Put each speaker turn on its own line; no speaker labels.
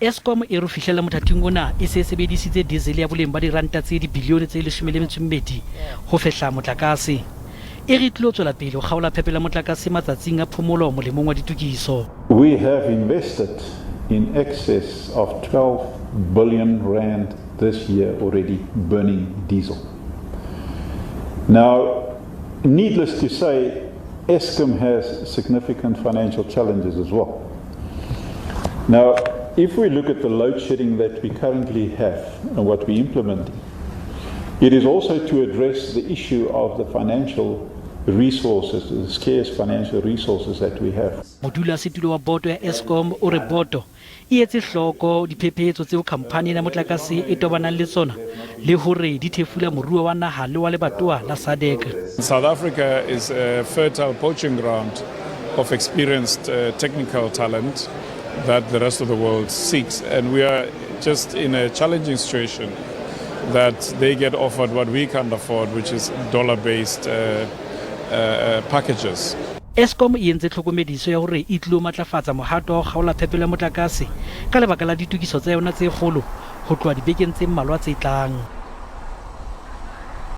Eskom e re fihlela mothating ona e se sebedisitse diesele ya boleng ba diranta tse dibilione tse 12 ho fehla motlakase. E re tlilo tswela pele ho kgaola phepela motlakase matsatsing a phomolo molemong wa ditokiso.
We have invested in excess of 12 billion rand this year already burning diesel. Now, needless to say, Eskom has significant financial challenges as well. Now, if we look at the load shedding that we currently have and what we implement, it is also to address the issue of the financial resources, the scarce financial resources that we have.
Modula setulo wa boto ya Eskom o re boto e etse hloko diphephetso tseo khamphane ya motlakase e tobanang le tsona le hore di thefula moruo wa naha le wa lebatowa la SADC.
South Africa is a fertile poaching ground of experienced technical talent that the rest of the world seeks, and we are just in a challenging situation that they get offered what we can't afford, which is dollar-based packages.
Eskom e entse tlhokomediso ya hore e tlilo matlafatsa mohato wa kgaola phepelo ya motlakase ka lebaka la ditokiso tsa yona tse kgolo ho tloha dibekeng tse mmalwa tse tlang.